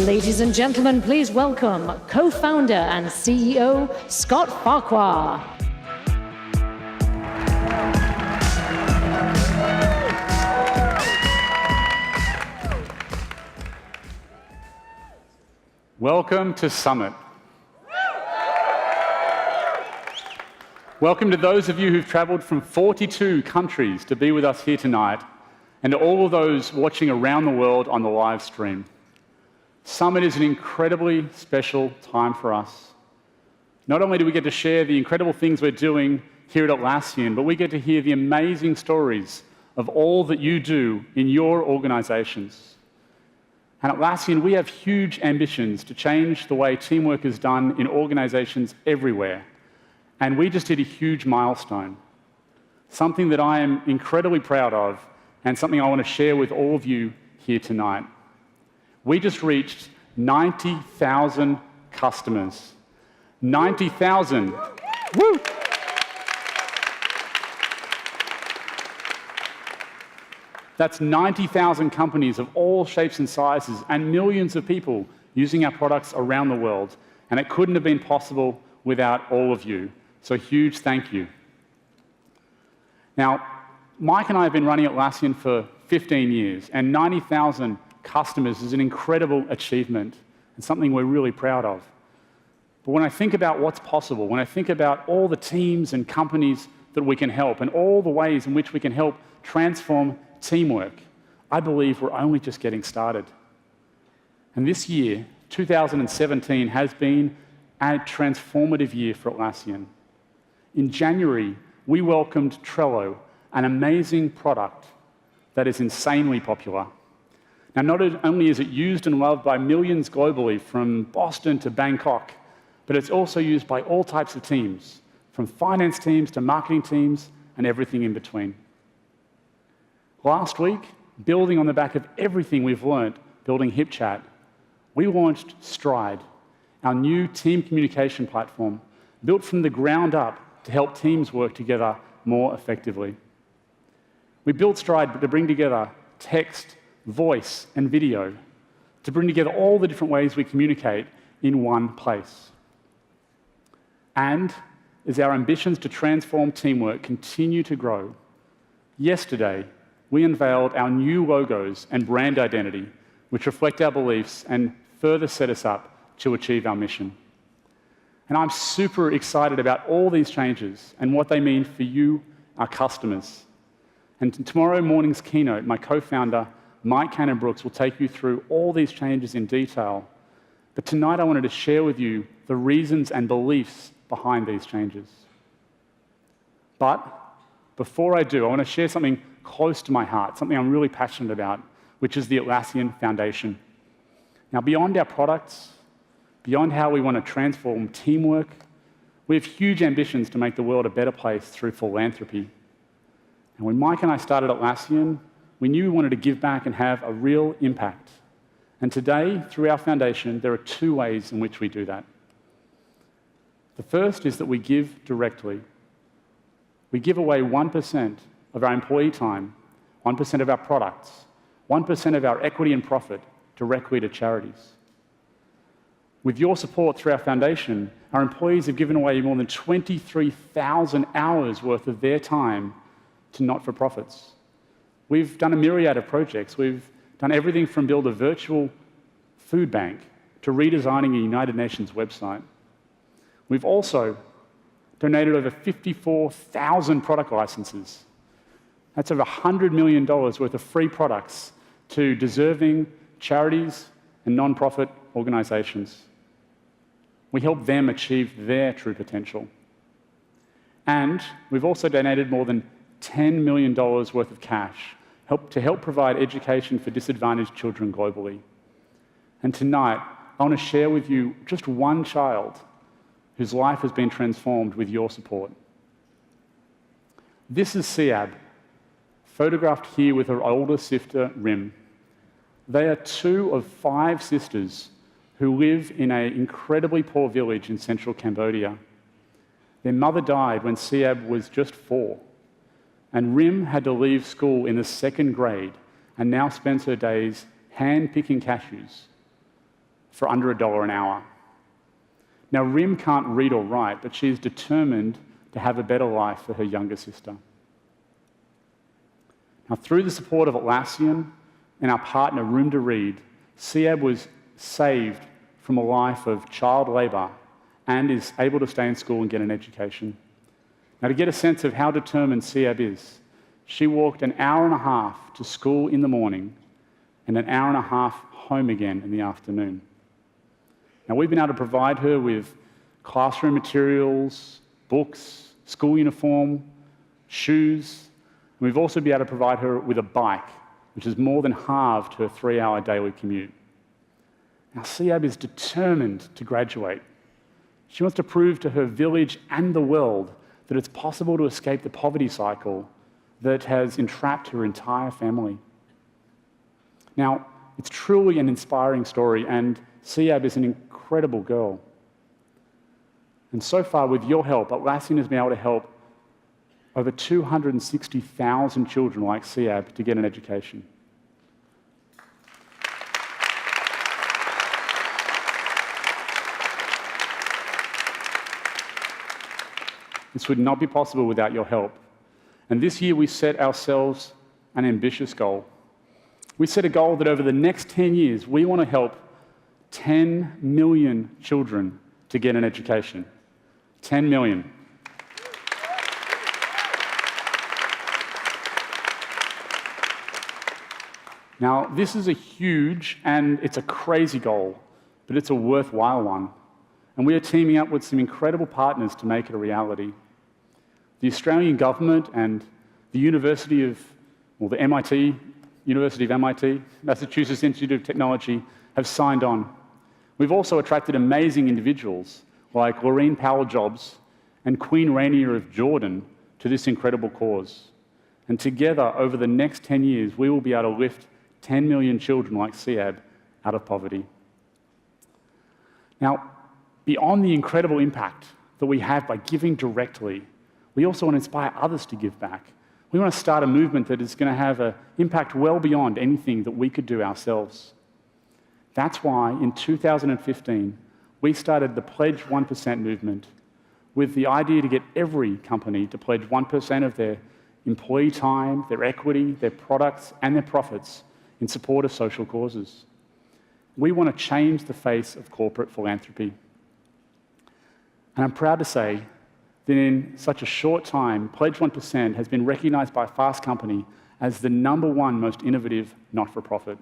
Ladies and gentlemen, please welcome co-founder and CEO, Scott Farquhar. Welcome to Summit. Welcome to those of you who've traveled from 42 countries to be with us here tonight, and to all of those watching around the world on the live stream. Summit is an incredibly special time for us. Not only do we get to share the incredible things we're doing here at Atlassian, but we get to hear the amazing stories of all that you do in your organizations. And at Atlassian, we have huge ambitions to change the way teamwork is done in organizations everywhere. And we just hit a huge milestone, something that I am incredibly proud of, and something I want to share with all of you here tonight. We just reached 90,000 customers. 90,000. Woo! That's 90,000 companies of all shapes and sizes and millions of people using our products around the world. And it couldn't have been possible without all of you. So a huge thank you. Now, Mike and I have been running Atlassian for 15 years, and 90,000 customers is an incredible achievement and something we're really proud of. But when I think about what's possible, when I think about all the teams and companies that we can help and all the ways in which we can help transform teamwork, I believe we're only just getting started. And this year, 2017, has been a transformative year for Atlassian. In January, we welcomed Trello, an amazing product that is insanely popular. Now, not only is it used and loved by millions globally, from Boston to Bangkok, but it's also used by all types of teams, from finance teams to marketing teams and everything in between. Last week, building on the back of everything we've learned building HipChat, we launched Stride, our new team communication platform, built from the ground up to help teams work together more effectively. We built Stride to bring together text, voice, and video, to bring together all the different ways we communicate in one place. And as our ambitions to transform teamwork continue to grow, yesterday we unveiled our new logos and brand identity, which reflect our beliefs and further set us up to achieve our mission. And I'm super excited about all these changes and what they mean for you, our customers. And in tomorrow morning's keynote, my co-founder, Mike Cannon-Brooks, will take you through all these changes in detail. But tonight I wanted to share with you the reasons and beliefs behind these changes. But before I do, I want to share something close to my heart, something I'm really passionate about, which is the Atlassian Foundation. Now, beyond our products, beyond how we want to transform teamwork, we have huge ambitions to make the world a better place through philanthropy. And when Mike and I started Atlassian, we knew we wanted to give back and have a real impact. And today, through our foundation, there are two ways in which we do that. The first is that we give directly. We give away 1% of our employee time, 1% of our products, 1% of our equity and profit directly to charities. With your support through our foundation, our employees have given away more than 23,000 hours worth of their time to not-for-profits. We've done a myriad of projects. We've done everything from build a virtual food bank to redesigning a United Nations website. We've also donated over 54,000 product licenses. That's over $100 million worth of free products to deserving charities and non-profit organizations. We help them achieve their true potential. And we've also donated more than $10 million worth of cash to help provide education for disadvantaged children globally. And tonight, I want to share with you just one child whose life has been transformed with your support. This is Siab, photographed here with her older sister, Rim. They are two of 5 sisters who live in an incredibly poor village in central Cambodia. Their mother died when Siab was just 4, and Rim had to leave school in the 2nd grade and now spends her days hand-picking cashews. for under $1 an hour. Now, Rim can't read or write, but she's determined to have a better life for her younger sister. Now, through the support of Atlassian and our partner Room to Read, Siab was saved from a life of child labour and is able to stay in school and get an education. Now, to get a sense of how determined Siab is, she walked an hour and a half to school in the morning and an hour and a half home again in the afternoon. Now, we've been able to provide her with classroom materials, books, school uniform, shoes, and we've also been able to provide her with a bike, which has more than halved her 3-hour daily commute. Now, Siab is determined to graduate. She wants to prove to her village and the world that it's possible to escape the poverty cycle that has entrapped her entire family. Now, it's truly an inspiring story, and Siab is an incredible girl. And so far, with your help, Atlassian has been able to help over 260,000 children like Siab to get an education. This would not be possible without your help. And this year, we set ourselves an ambitious goal. We set a goal that over the next 10 years, we want to help 10 million children to get an education. 10 million. Now, this is a huge and it's a crazy goal, but it's a worthwhile one. And we are teaming up with some incredible partners to make it a reality. The Australian government and the the MIT, University of MIT, Massachusetts Institute of Technology, have signed on. We've also attracted amazing individuals like Laureen Powell-Jobs and Queen Rania of Jordan to this incredible cause. And together, over the next 10 years, we will be able to lift 10 million children like Siab out of poverty. Now, beyond the incredible impact that we have by giving directly, we also want to inspire others to give back. We want to start a movement that is going to have an impact well beyond anything that we could do ourselves. That's why in 2015, we started the Pledge 1% movement with the idea to get every company to pledge 1% of their employee time, their equity, their products, and their profits in support of social causes. We want to change the face of corporate philanthropy. And I'm proud to say that in such a short time, Pledge 1% has been recognized by Fast Company as the #1 most innovative not-for-profit.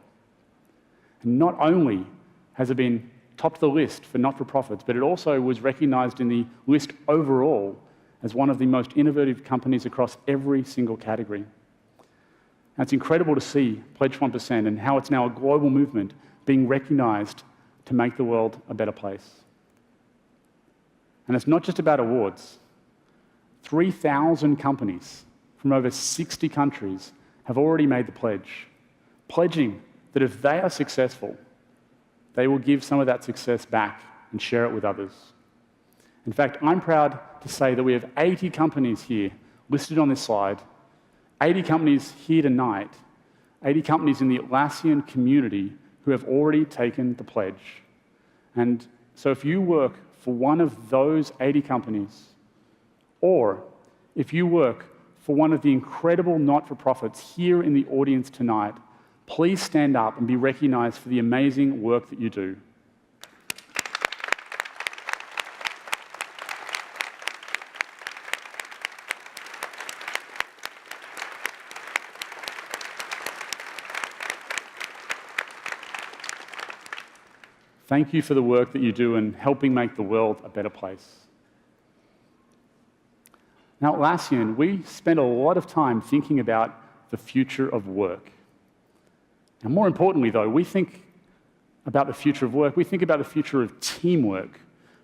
And not only has it been topped the list for not-for-profits, but it also was recognized in the list overall as one of the most innovative companies across every single category. And it's incredible to see Pledge 1% and how it's now a global movement being recognized to make the world a better place. And it's not just about awards. 3,000 companies from over 60 countries have already made the pledge, pledging that if they are successful, they will give some of that success back and share it with others. In fact, I'm proud to say that we have 80 companies here listed on this slide, 80 companies here tonight, 80 companies in the Atlassian community who have already taken the pledge. And so if you work for one of those 80 companies, or if you work for one of the incredible not-for-profits here in the audience tonight, please stand up and be recognized for the amazing work that you do. Thank you for the work that you do in helping make the world a better place. Now, at Atlassian, we spend a lot of time thinking about the future of work. And more importantly, though, we think about the future of work, we think about the future of teamwork,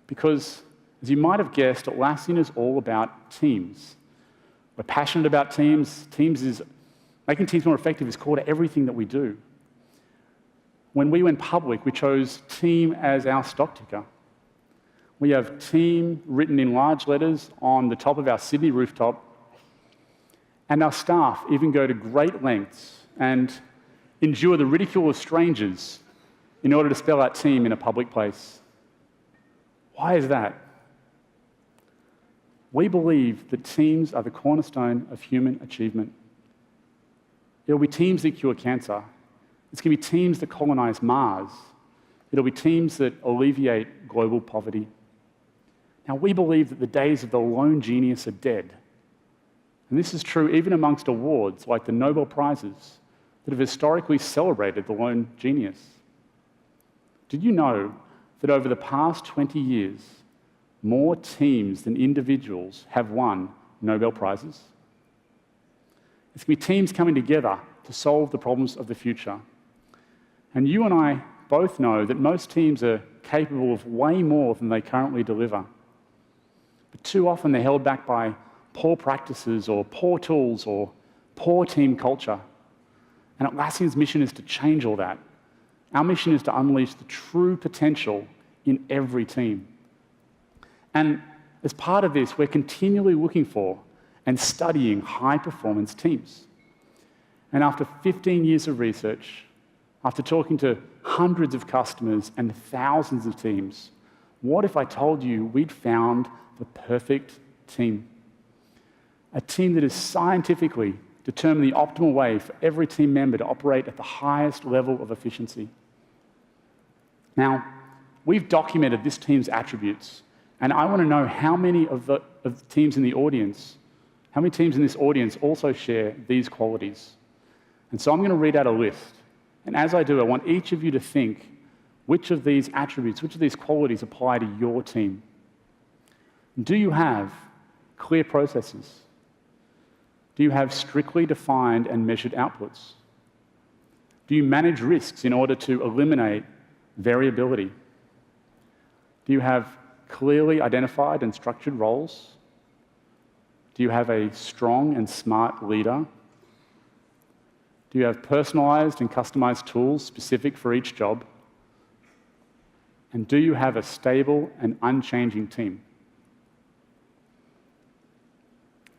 because, as you might have guessed, Atlassian is all about teams. We're passionate about teams. Making teams more effective is core to everything that we do. When we went public, we chose team as our stock ticker. We have team written in large letters on the top of our Sydney rooftop, and our staff even go to great lengths and endure the ridicule of strangers in order to spell out team in a public place. Why is that? We believe that teams are the cornerstone of human achievement. It'll be teams that cure cancer. It's going to be teams that colonize Mars. It'll be teams that alleviate global poverty. Now, we believe that the days of the lone genius are dead. And this is true even amongst awards like the Nobel Prizes that have historically celebrated the lone genius. Did you know that over the past 20 years, more teams than individuals have won Nobel Prizes? It's going to be teams coming together to solve the problems of the future. And you and I both know that most teams are capable of way more than they currently deliver. But too often they're held back by poor practices or poor tools or poor team culture. And Atlassian's mission is to change all that. Our mission is to unleash the true potential in every team. And as part of this, we're continually looking for and studying high-performance teams. And after 15 years of research, after talking to hundreds of customers and thousands of teams, what if I told you we'd found the perfect team? A team that is scientifically determined the optimal way for every team member to operate at the highest level of efficiency. Now, we've documented this team's attributes, and I want to know how many of the teams in the audience, how many teams in this audience also share these qualities. And so I'm going to read out a list. And as I do, I want each of you to think which of these attributes, which of these qualities apply to your team. Do you have clear processes? Do you have strictly defined and measured outputs? Do you manage risks in order to eliminate variability? Do you have clearly identified and structured roles? Do you have a strong and smart leader? Do you have personalized and customized tools specific for each job? And do you have a stable and unchanging team?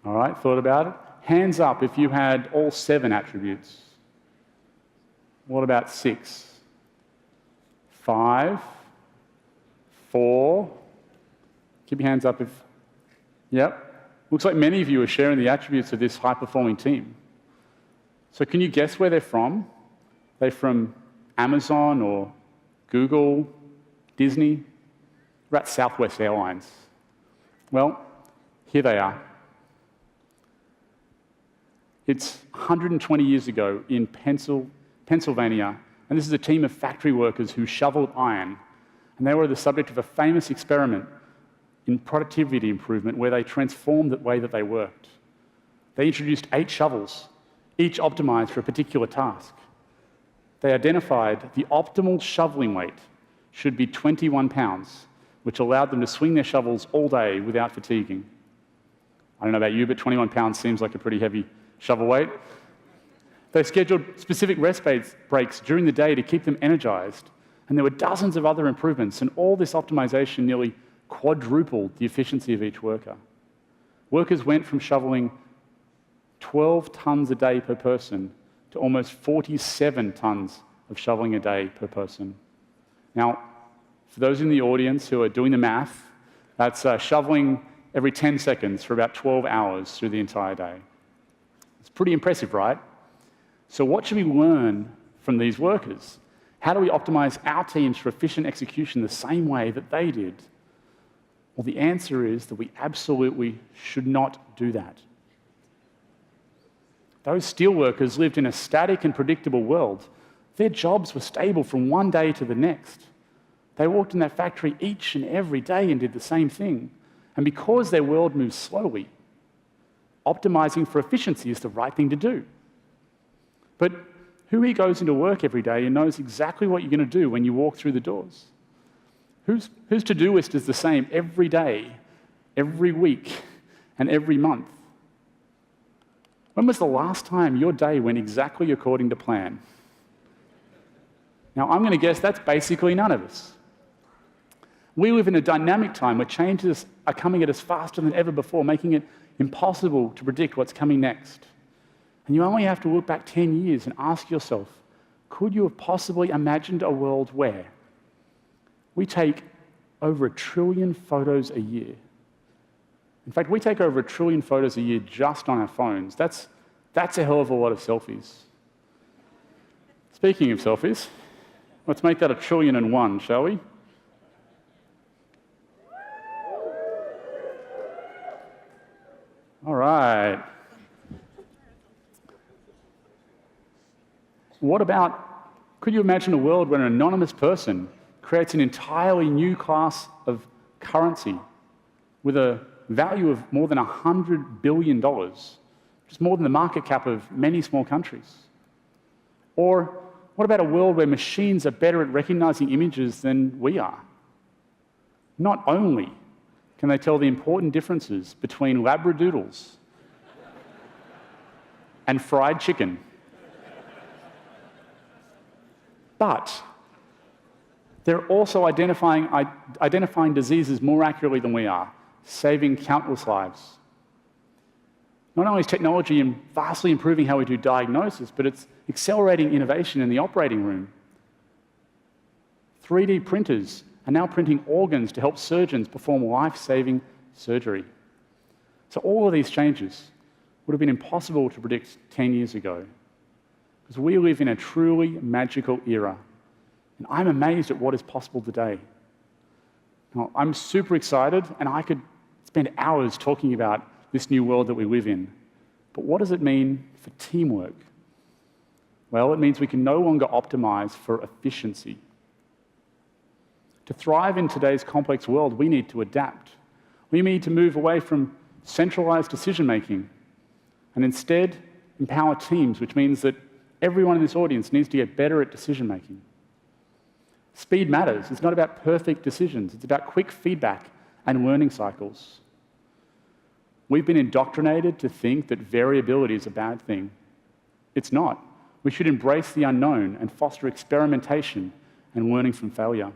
All right, thought about it? Hands up if you had all 7 attributes. What about 6? 5? 4? Keep your hands up if... Yep. Looks like many of you are sharing the attributes of this high-performing team. So can you guess where they're from? They're from Amazon or Google, Disney? Or at Southwest Airlines? Well, here they are. It's 120 years ago in Pennsylvania, and this is a team of factory workers who shoveled iron, and they were the subject of a famous experiment in productivity improvement where they transformed the way that they worked. They introduced 8 shovels, each optimized for a particular task. They identified the optimal shoveling weight should be 21 pounds, which allowed them to swing their shovels all day without fatiguing. I don't know about you, but 21 pounds seems like a pretty heavy shovel weight. They scheduled specific rest breaks during the day to keep them energized. And there were dozens of other improvements, and all this optimization nearly quadrupled the efficiency of each worker. Workers went from shoveling 12 tons a day per person to almost 47 tons of shoveling a day per person. Now, for those in the audience who are doing the math, that's shoveling every 10 seconds for about 12 hours through the entire day. It's pretty impressive, right? So what should we learn from these workers? How do we optimize our teams for efficient execution the same way that they did? Well, the answer is that we absolutely should not do that. Those steelworkers lived in a static and predictable world. Their jobs were stable from one day to the next. They walked in that factory each and every day and did the same thing. And because their world moves slowly, optimizing for efficiency is the right thing to do. But who here goes into work every day and knows exactly what you're going to do when you walk through the doors? Whose to-do list is the same every day, every week, and every month? When was the last time your day went exactly according to plan? Now, I'm going to guess that's basically none of us. We live in a dynamic time where changes are coming at us faster than ever before, making it impossible to predict what's coming next. And you only have to look back 10 years and ask yourself, could you have possibly imagined a world where we take over 1 trillion photos a year? In fact, we take over 1 trillion photos a year just on our phones. That's a hell of a lot of selfies. Speaking of selfies, let's make that 1,000,000,001, shall we? All right. What about, could you imagine a world where an anonymous person creates an entirely new class of currency with a value of more than $100 billion, which is more than the market cap of many small countries? Or what about a world where machines are better at recognizing images than we are? Not only can they tell the important differences between labradoodles and fried chicken, but they're also identifying diseases more accurately than we are, saving countless lives. Not only is technology vastly improving how we do diagnosis, but it's accelerating innovation in the operating room. 3D printers are now printing organs to help surgeons perform life-saving surgery. So all of these changes would have been impossible to predict 10 years ago, because we live in a truly magical era. And I'm amazed at what is possible today. Now, I'm super excited, and I could spend hours talking about this new world that we live in. But what does it mean for teamwork? Well, it means we can no longer optimize for efficiency. To thrive in today's complex world, we need to adapt. We need to move away from centralized decision-making and instead empower teams, which means that everyone in this audience needs to get better at decision-making. Speed matters. It's not about perfect decisions. It's about quick feedback and learning cycles. We've been indoctrinated to think that variability is a bad thing. It's not. We should embrace the unknown and foster experimentation and learning from failure.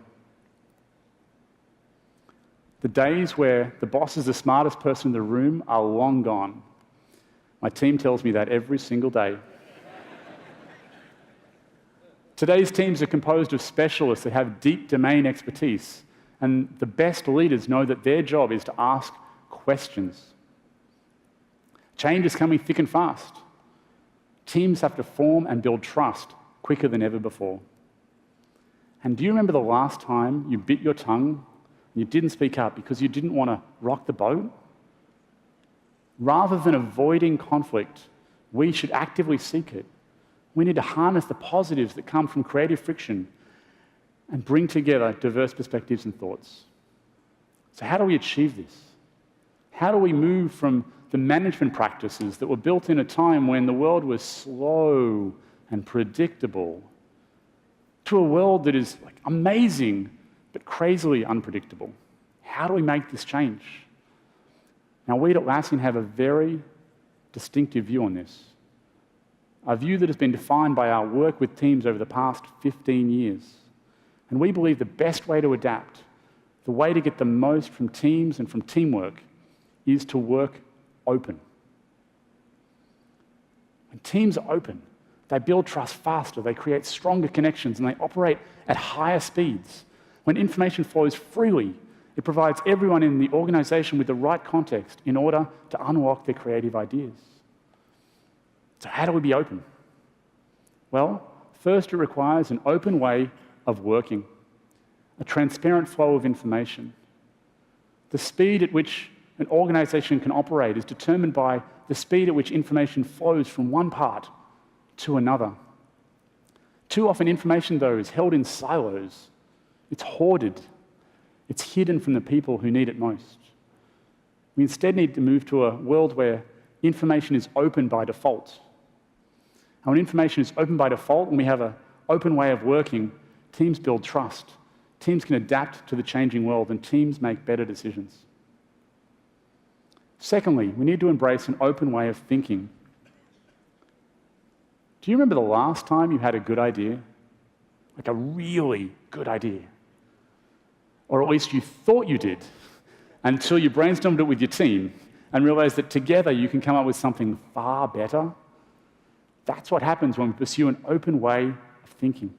The days where the boss is the smartest person in the room are long gone. My team tells me that every single day. Today's teams are composed of specialists that have deep domain expertise, and the best leaders know that their job is to ask questions. Change is coming thick and fast. Teams have to form and build trust quicker than ever before. And do you remember the last time you bit your tongue and you didn't speak up because you didn't want to rock the boat? Rather than avoiding conflict, we should actively seek it. We need to harness the positives that come from creative friction and bring together diverse perspectives and thoughts. So how do we achieve this? How do we move from the management practices that were built in a time when the world was slow and predictable to a world that is amazing but crazily unpredictable? How do we make this change? Now, we at Atlassian have a very distinctive view on this, a view that has been defined by our work with teams over the past 15 years. And we believe the best way to adapt, the way to get the most from teams and from teamwork, is to work open. When teams are open, they build trust faster, they create stronger connections, and they operate at higher speeds. When information flows freely, it provides everyone in the organization with the right context in order to unlock their creative ideas. So how do we be open? Well, first it requires an open way of working, a transparent flow of information. The speed at which an organization can operate is determined by the speed at which information flows from one part to another. Too often information, though, is held in silos. It's hoarded. It's hidden from the people who need it most. We instead need to move to a world where information is open by default. And when information is open by default, when we have an open way of working, teams build trust. Teams can adapt to the changing world, and teams make better decisions. Secondly, we need to embrace an open way of thinking. Do you remember the last time you had a good idea? Like a really good idea? Or at least you thought you did, until you brainstormed it with your team and realized that together you can come up with something far better? That's what happens when we pursue an open way of thinking.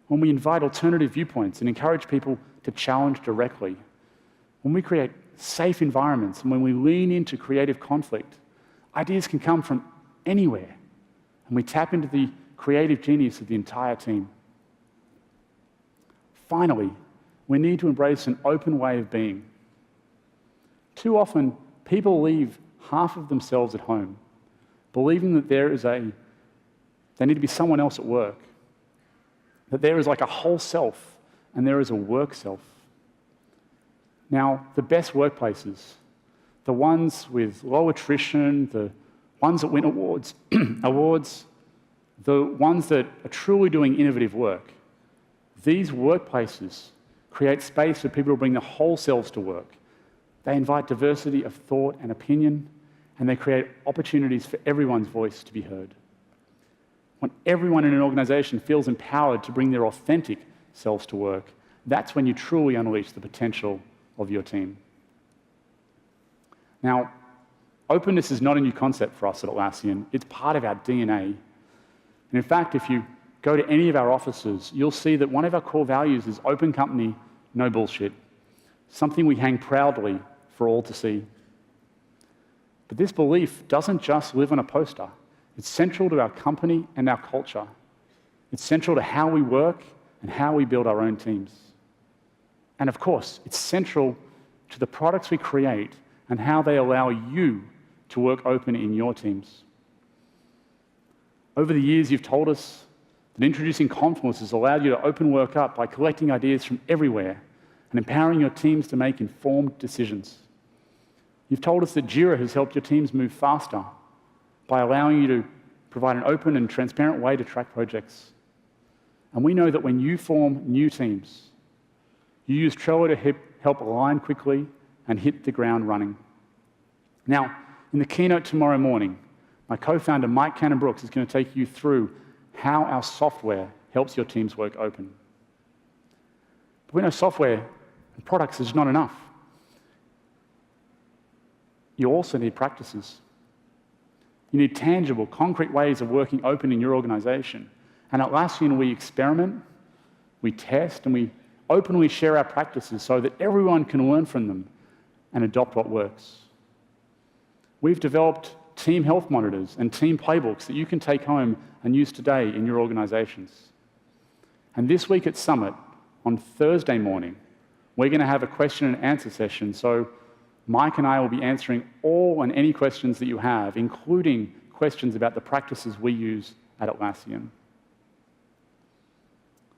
When we invite alternative viewpoints and encourage people to challenge directly. When we create safe environments and when we lean into creative conflict, ideas can come from anywhere, and we tap into the creative genius of the entire team. Finally, we need to embrace an open way of being. Too often, people leave half of themselves at home, believing that they need to be someone else at work, that there is like a whole self and there is a work self. Now, the best workplaces, the ones with low attrition, the ones that win awards, the ones that are truly doing innovative work, these workplaces create space for people to bring their whole selves to work. They invite diversity of thought and opinion, and they create opportunities for everyone's voice to be heard. When everyone in an organization feels empowered to bring their authentic selves to work, that's when you truly unleash the potential of your team. Now, openness is not a new concept for us at Atlassian. It's part of our DNA. And in fact, if you go to any of our offices, you'll see that one of our core values is open company, no bullshit, something we hang proudly for all to see. But this belief doesn't just live on a poster. It's central to our company and our culture. It's central to how we work and how we build our own teams. And of course, it's central to the products we create and how they allow you to work open in your teams. Over the years, you've told us that introducing Confluence has allowed you to open work up by collecting ideas from everywhere and empowering your teams to make informed decisions. You've told us that Jira has helped your teams move faster by allowing you to provide an open and transparent way to track projects. And we know that when you form new teams, you use Trello to help align quickly and hit the ground running. Now, in the keynote tomorrow morning, my co-founder, Mike Cannon-Brooks, is going to take you through how our software helps your teams work open. But we know software and products is not enough. You also need practices. You need tangible, concrete ways of working open in your organization. And at Atlassian, we experiment, we test, and we openly share our practices so that everyone can learn from them and adopt what works. We've developed team health monitors and team playbooks that you can take home and use today in your organizations. And this week at Summit, on Thursday morning, we're going to have a question and answer session. So Mike and I will be answering all and any questions that you have, including questions about the practices we use at Atlassian.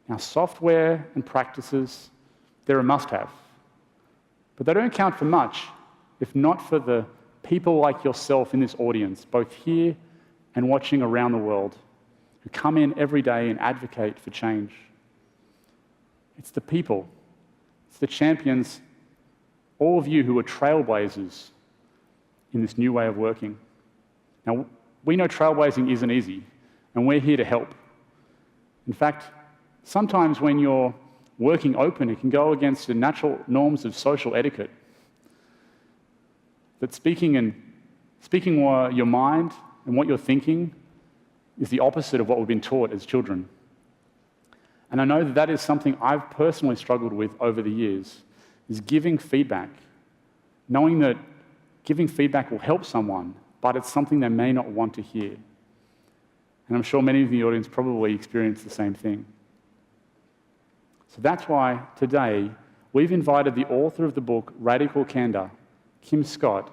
Now, software and practices, they're a must-have. But they don't count for much if not for the people like yourself in this audience, both here and watching around the world, who come in every day and advocate for change. It's the people, it's the champions, all of you who are trailblazers in this new way of working. Now, we know trailblazing isn't easy, and we're here to help. In fact, sometimes when you're working open, it can go against the natural norms of social etiquette. That speaking your mind and what you're thinking is the opposite of what we've been taught as children. And I know that that is something I've personally struggled with over the years, is giving feedback, knowing that giving feedback will help someone, but it's something they may not want to hear. And I'm sure many of the audience probably experience the same thing. So that's why today we've invited the author of the book, Radical Candor, Kim Scott,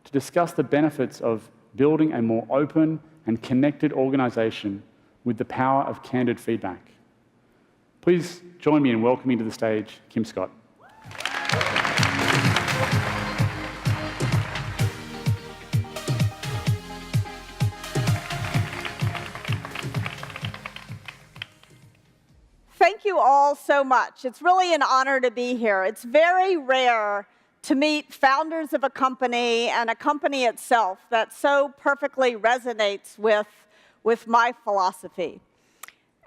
to discuss the benefits of building a more open and connected organization with the power of candid feedback. Please join me in welcoming to the stage Kim Scott. Thank you all so much. It's really an honor to be here. It's very rare to meet founders of a company and a company itself that so perfectly resonates with my philosophy.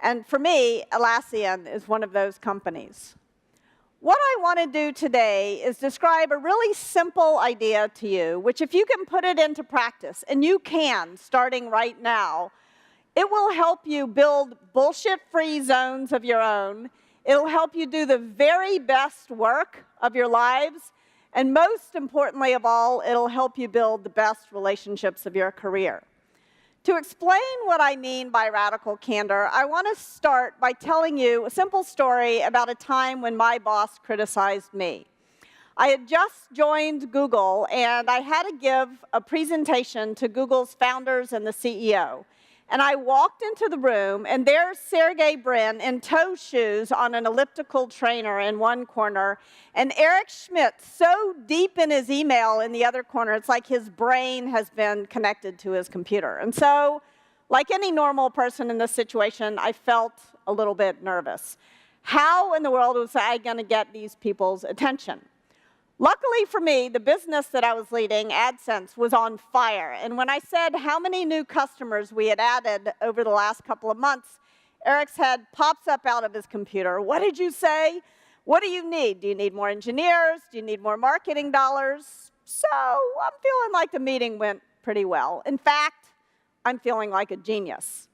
And for me, Atlassian is one of those companies. What I want to do today is describe a really simple idea to you, which if you can put it into practice, and you can starting right now, It will help you build bullshit-free zones of your own. It'll help you do the very best work of your lives. And most importantly of all, it'll help you build the best relationships of your career. To explain what I mean by radical candor, I want to start by telling you a simple story about a time when my boss criticized me. I had just joined Google, and I had to give a presentation to Google's founders and the CEO. And I walked into the room, and there's Sergey Brin in toe shoes on an elliptical trainer in one corner, and Eric Schmidt so deep in his email in the other corner, it's like his brain has been connected to his computer. And so, like any normal person in this situation, I felt a little bit nervous. How in the world was I going to get these people's attention? Luckily for me, the business that I was leading, AdSense, was on fire. And when I said how many new customers we had added over the last couple of months, Eric's head pops up out of his computer. What did you say? What do you need? Do you need more engineers? Do you need more marketing dollars? So I'm feeling like the meeting went pretty well. In fact, I'm feeling like a genius.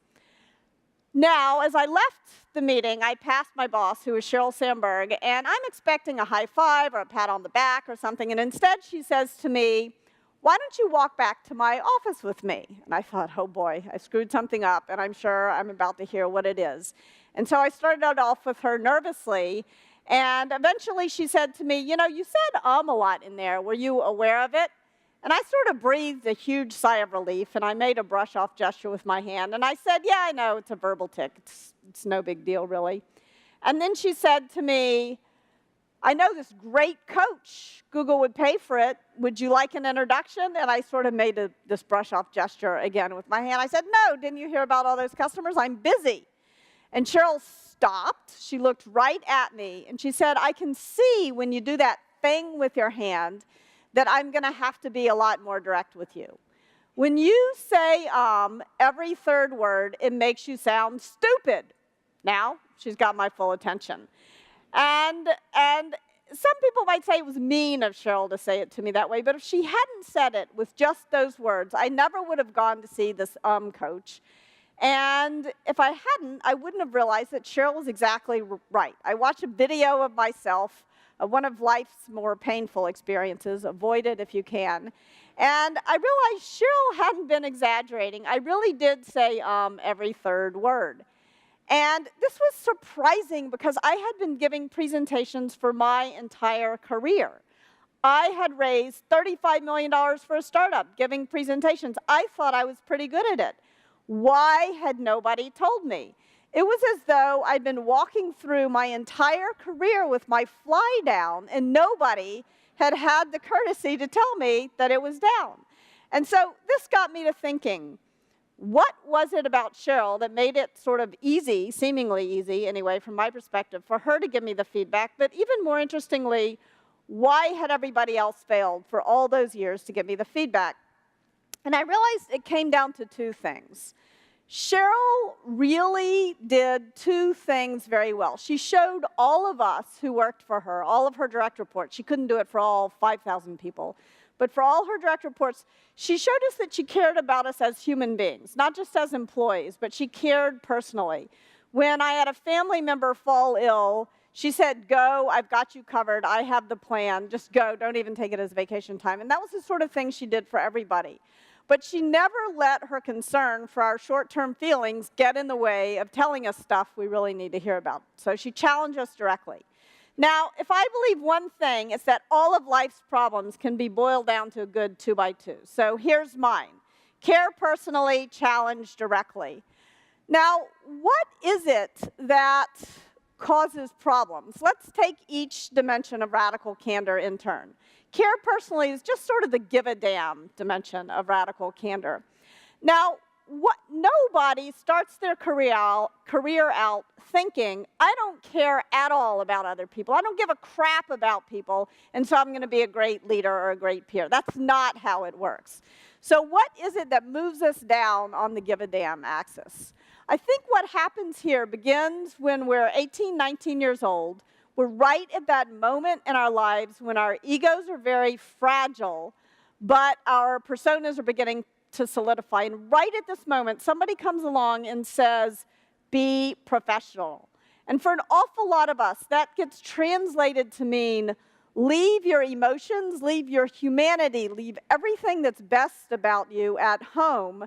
Now, as I left the meeting, I passed my boss, who was Sheryl Sandberg, and I'm expecting a high five or a pat on the back or something, and instead she says to me, "Why don't you walk back to my office with me?" And I thought, oh boy, I screwed something up, and I'm sure I'm about to hear what it is. And so I started off with her nervously, and eventually she said to me, "You know, you said a lot in there. Were you aware of it?" And I sort of breathed a huge sigh of relief, and I made a brush-off gesture with my hand. And I said, "Yeah, I know, it's a verbal tic. It's no big deal, really." And then she said to me, "I know this great coach. Google would pay for it. Would you like an introduction?" And I sort of made this brush-off gesture again with my hand. I said, "No, didn't you hear about all those customers? I'm busy." And Sheryl stopped. She looked right at me, and she said, "I can see when you do that thing with your hand that I'm going to have to be a lot more direct with you. When you say every third word, it makes you sound stupid." Now, she's got my full attention. And some people might say it was mean of Sheryl to say it to me that way, but if she hadn't said it with just those words, I never would have gone to see this coach. And if I hadn't, I wouldn't have realized that Sheryl was exactly right. I watched a video of myself, one of life's more painful experiences. Avoid it if you can. And I realized Sheryl hadn't been exaggerating. I really did say every third word. And this was surprising because I had been giving presentations for my entire career. I had raised $35 million for a startup giving presentations. I thought I was pretty good at it. Why had nobody told me? It was as though I'd been walking through my entire career with my fly down, and nobody had had the courtesy to tell me that it was down. And so this got me to thinking, what was it about Sheryl that made it sort of easy, seemingly easy anyway, from my perspective, for her to give me the feedback? But even more interestingly, why had everybody else failed for all those years to give me the feedback? And I realized it came down to two things. Sheryl really did two things very well. She showed all of us who worked for her, all of her direct reports. She couldn't do it for all 5,000 people. But for all her direct reports, she showed us that she cared about us as human beings, not just as employees, but she cared personally. When I had a family member fall ill, she said, "Go, I've got you covered. I have the plan. Just go. Don't even take it as vacation time." And that was the sort of thing she did for everybody. But she never let her concern for our short-term feelings get in the way of telling us stuff we really need to hear about. So she challenged us directly. Now, if I believe one thing, it's that all of life's problems can be boiled down to a good 2x2. So here's mine. Care personally, challenge directly. Now, what is it that causes problems? Let's take each dimension of radical candor in turn. Care personally is just sort of the give a damn dimension of radical candor. Now, nobody starts their career out thinking, "I don't care at all about other people. I don't give a crap about people, and so I'm going to be a great leader or a great peer." That's not how it works. So what is it that moves us down on the give a damn axis? I think what happens here begins when we're 18, 19 years old. We're right at that moment in our lives when our egos are very fragile, but our personas are beginning to solidify. And right at this moment, somebody comes along and says, be professional. And for an awful lot of us, that gets translated to mean leave your emotions, leave your humanity, leave everything that's best about you at home,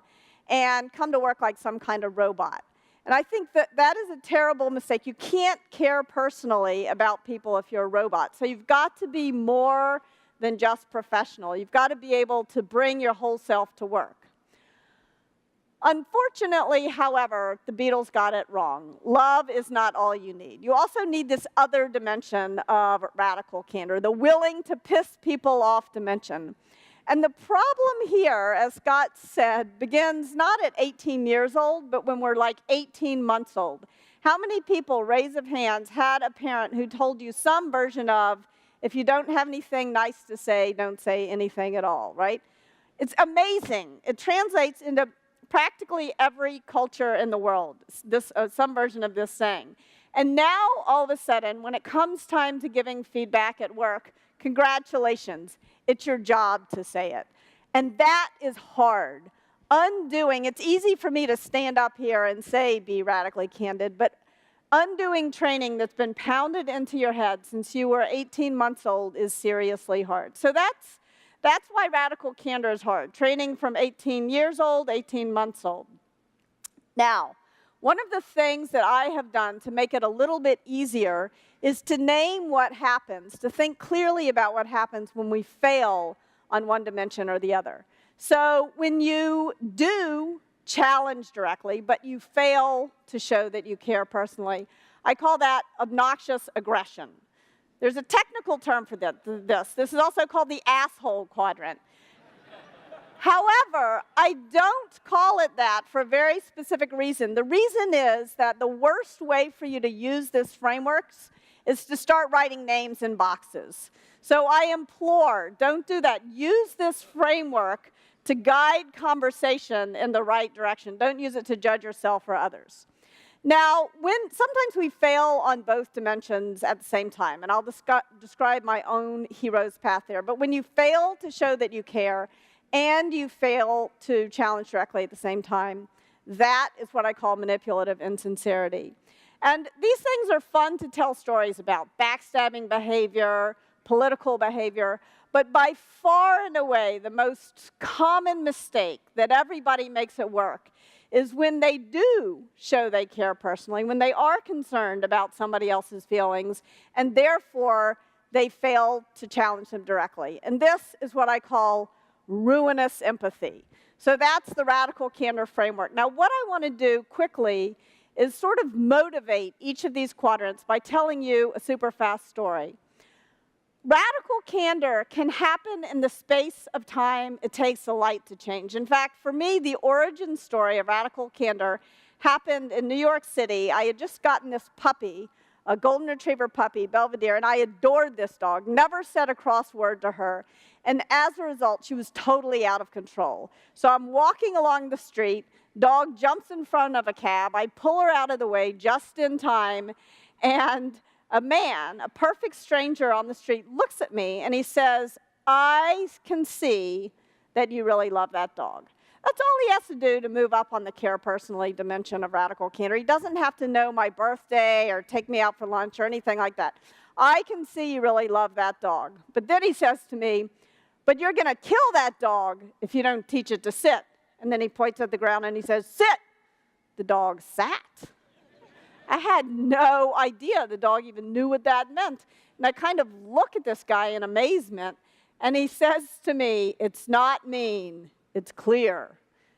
and come to work like some kind of robot. And I think that that is a terrible mistake. You can't care personally about people if you're a robot. So you've got to be more than just professional. You've got to be able to bring your whole self to work. Unfortunately, however, the Beatles got it wrong. Love is not all you need. You also need this other dimension of radical candor, the willing to piss people off dimension. And the problem here, as Scott said, begins not at 18 years old, but when we're like 18 months old. How many people, raise of hands, had a parent who told you some version of, if you don't have anything nice to say, don't say anything at all, right? It's amazing. It translates into practically every culture in the world, some version of this saying. And now, all of a sudden, when it comes time to giving feedback at work, congratulations, it's your job to say it. And that is hard. Undoing, it's easy for me to stand up here and say, be radically candid, but undoing training that's been pounded into your head since you were 18 months old is seriously hard. So that's why radical candor is hard. Training from 18 years old, 18 months old. Now, one of the things that I have done to make it a little bit easier is to name what happens, to think clearly about what happens when we fail on one dimension or the other. So when you do challenge directly, but you fail to show that you care personally, I call that obnoxious aggression. There's a technical term for this. This is also called the asshole quadrant. However, I don't call it that for a very specific reason. The reason is that the worst way for you to use this framework is to start writing names in boxes. So I implore, don't do that. Use this framework to guide conversation in the right direction. Don't use it to judge yourself or others. Now, sometimes we fail on both dimensions at the same time, and I'll describe my own hero's path there. But when you fail to show that you care, and you fail to challenge directly at the same time, that is what I call manipulative insincerity. And these things are fun to tell stories about, backstabbing behavior, political behavior, but by far and away the most common mistake that everybody makes at work is when they do show they care personally, when they are concerned about somebody else's feelings, and therefore they fail to challenge them directly. And this is what I call ruinous empathy. So that's the radical candor framework. Now, what I want to do quickly is sort of motivate each of these quadrants by telling you a super fast story. Radical candor can happen in the space of time it takes the light to change. In fact, for me, the origin story of radical candor happened in New York City. I had just gotten this puppy, a golden retriever puppy, Belvedere, and I adored this dog, never said a cross word to her. And as a result, she was totally out of control. So I'm walking along the street, dog jumps in front of a cab, I pull her out of the way just in time, and a man, a perfect stranger on the street, looks at me and he says, I can see that you really love that dog. That's all he has to do to move up on the care personally dimension of radical candor. He doesn't have to know my birthday or take me out for lunch or anything like that. I can see you really love that dog. But then he says to me, but you're going to kill that dog if you don't teach it to sit. And then he points at the ground and he says, sit. The dog sat. I had no idea the dog even knew what that meant. And I kind of look at this guy in amazement, and he says to me, it's not mean, it's clear.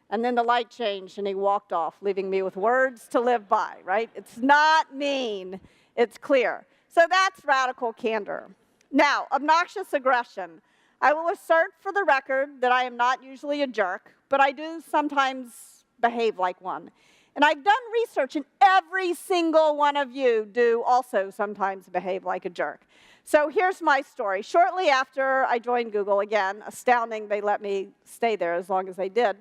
And then the light changed, and he walked off, leaving me with words to live by, right? It's not mean, it's clear. So that's radical candor. Now, obnoxious aggression. I will assert for the record that I am not usually a jerk, but I do sometimes behave like one. And I've done research, and every single one of you do also sometimes behave like a jerk. So here's my story. Shortly after I joined Google, again, astounding they let me stay there as long as they did,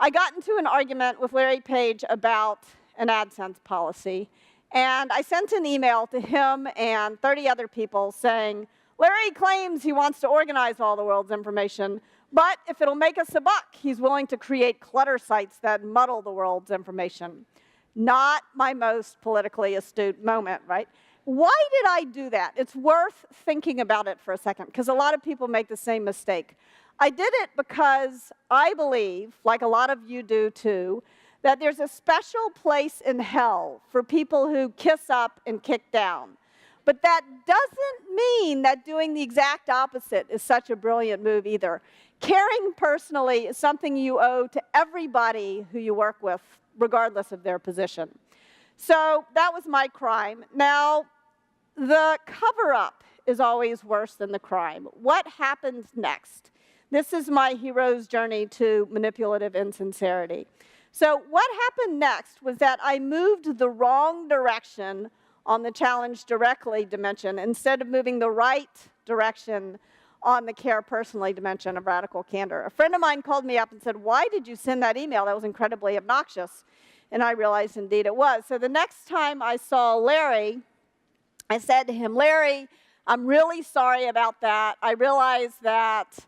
I got into an argument with Larry Page about an AdSense policy. And I sent an email to him and 30 other people saying, Larry claims he wants to organize all the world's information, But if it'll make us a buck, he's willing to create clutter sites that muddle the world's information. Not my most politically astute moment, right? Why did I do that? It's worth thinking about it for a second, because a lot of people make the same mistake. I did it because I believe, like a lot of you do too, that there's a special place in hell for people who kiss up and kick down. But that doesn't mean that doing the exact opposite is such a brilliant move either. Caring personally is something you owe to everybody who you work with, regardless of their position. So that was my crime. Now, the cover-up is always worse than the crime. What happens next? This is my hero's journey to manipulative insincerity. So what happened next was that I moved the wrong direction on the challenge directly dimension instead of moving the right direction on the care personally dimension of Radical Candor. A friend of mine called me up and said, "Why did you send that email? That was incredibly obnoxious." And I realized indeed it was. So the next time I saw Larry, I said to him, "Larry, I'm really sorry about that. I realized that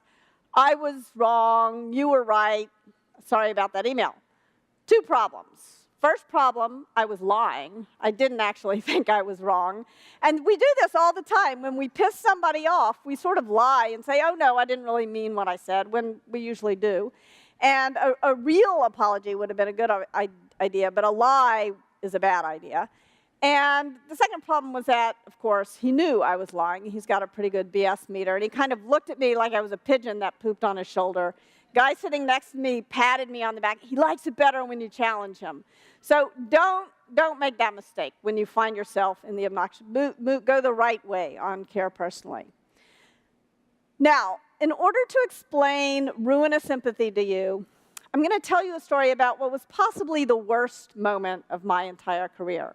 I was wrong, you were right. Sorry about that email." Two problems. First problem, I was lying. I didn't actually think I was wrong. And we do this all the time. When we piss somebody off, we sort of lie and say, "Oh, no, I didn't really mean what I said," when we usually do. And a real apology would have been a good idea, but a lie is a bad idea. And the second problem was that, of course, he knew I was lying. He's got a pretty good BS meter. And he kind of looked at me like I was a pigeon that pooped on his shoulder. Guy sitting next to me patted me on the back. He likes it better when you challenge him. So don't make that mistake when you find yourself in the obnoxious. Go the right way on care personally. Now, in order to explain ruinous empathy to you, I'm going to tell you a story about what was possibly the worst moment of my entire career.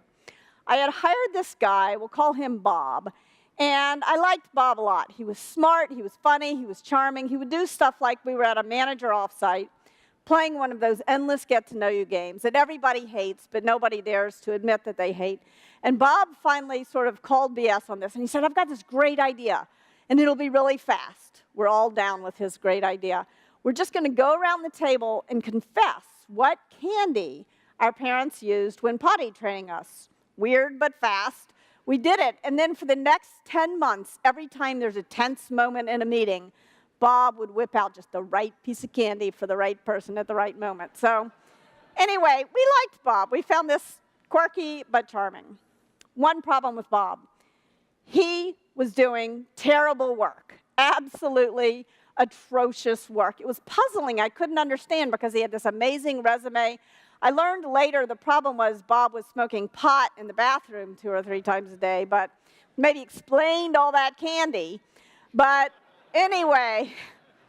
I had hired this guy, we'll call him Bob, and I liked Bob a lot. He was smart, he was funny, he was charming. He would do stuff like we were at a manager offsite, playing one of those endless get-to-know-you games that everybody hates, but nobody dares to admit that they hate. And Bob finally sort of called BS on this, and he said, "I've got this great idea, and it'll be really fast." We're all down with his great idea. We're just going to go around the table and confess what candy our parents used when potty training us. Weird, but fast. We did it, and then for the next 10 months, every time there's a tense moment in a meeting, Bob would whip out just the right piece of candy for the right person at the right moment. So anyway, we liked Bob. We found this quirky but charming. One problem with Bob. He was doing terrible work, absolutely atrocious work. It was puzzling. I couldn't understand because he had this amazing resume. I learned later the problem was Bob was smoking pot in the bathroom 2 or 3 times a day, but maybe explained all that candy. But anyway,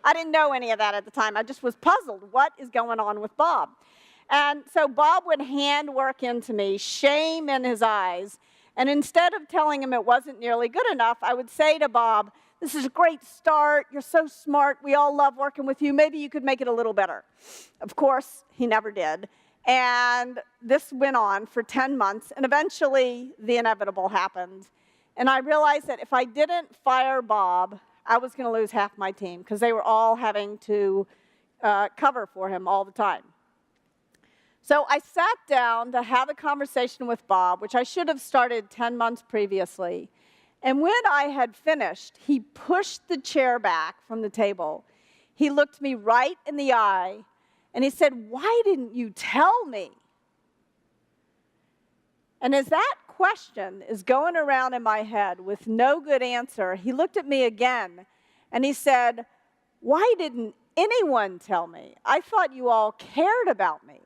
I didn't know any of that at the time. I just was puzzled. What is going on with Bob? And so Bob would hand work into me, shame in his eyes, and instead of telling him it wasn't nearly good enough, I would say to Bob, "This is a great start. You're so smart. We all love working with you. Maybe you could make it a little better." Of course, he never did. And this went on for 10 months, and eventually the inevitable happened. And I realized that if I didn't fire Bob, I was going to lose half my team because they were all having to cover for him all the time. So I sat down to have a conversation with Bob, which I should have started 10 months previously. And when I had finished, he pushed the chair back from the table. He looked me right in the eye, and he said, "Why didn't you tell me?" And as that question is going around in my head with no good answer, he looked at me again, and he said, "Why didn't anyone tell me? I thought you all cared about me."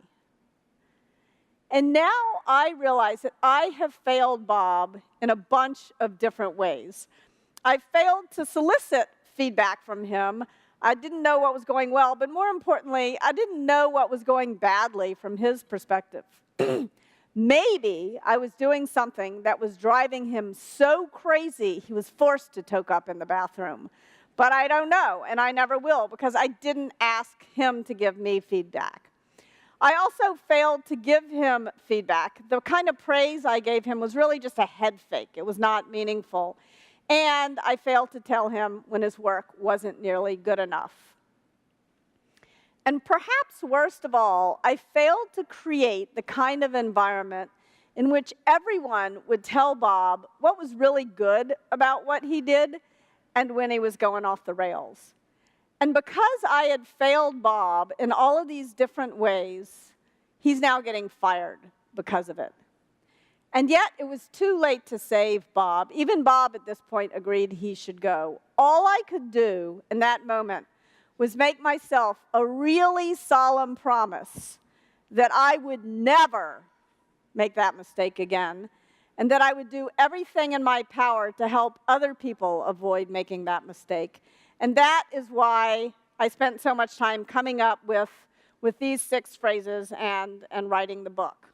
And now I realize that I have failed Bob in a bunch of different ways. I failed to solicit feedback from him. I didn't know what was going well, but more importantly, I didn't know what was going badly from his perspective. Maybe I was doing something that was driving him so crazy he was forced to toke up in the bathroom. But I don't know, and I never will, because I didn't ask him to give me feedback. I also failed to give him feedback. The kind of praise I gave him was really just a head fake. It was not meaningful. And I failed to tell him when his work wasn't nearly good enough. And perhaps worst of all, I failed to create the kind of environment in which everyone would tell Bob what was really good about what he did and when he was going off the rails. And because I had failed Bob in all of these different ways, he's now getting fired because of it. And yet, it was too late to save Bob. Even Bob at this point agreed he should go. All I could do in that moment was make myself a really solemn promise that I would never make that mistake again, and that I would do everything in my power to help other people avoid making that mistake. And that is why I spent so much time coming up with these 6 phrases and writing the book.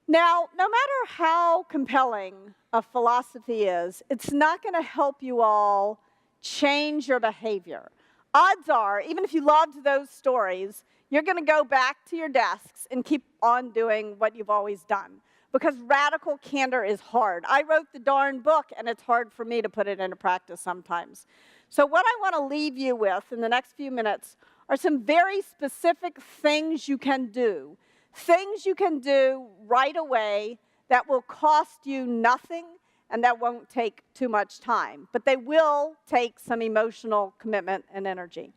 Now, no matter how compelling a philosophy is, it's not going to help you all change your behavior. Odds are, even if you loved those stories, you're going to go back to your desks and keep on doing what you've always done. Because radical candor is hard. I wrote the darn book, and it's hard for me to put it into practice sometimes. So what I want to leave you with in the next few minutes are some very specific things you can do. Things you can do right away that will cost you nothing and that won't take too much time. But they will take some emotional commitment and energy.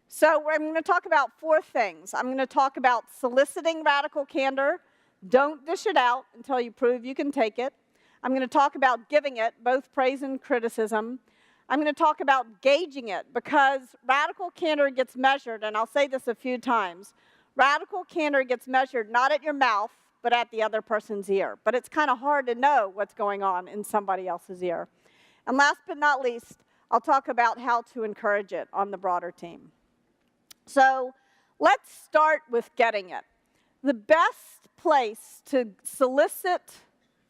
So I'm going to talk about 4 things. I'm going to talk about soliciting radical candor. Don't dish it out until you prove you can take it. I'm going to talk about giving it, both praise and criticism. I'm going to talk about gauging it, because radical candor gets measured, and I'll say this a few times. Radical candor gets measured not at your mouth, but at the other person's ear. But it's kind of hard to know what's going on in somebody else's ear. And last but not least, I'll talk about how to encourage it on the broader team. So let's start with getting it. The best place to solicit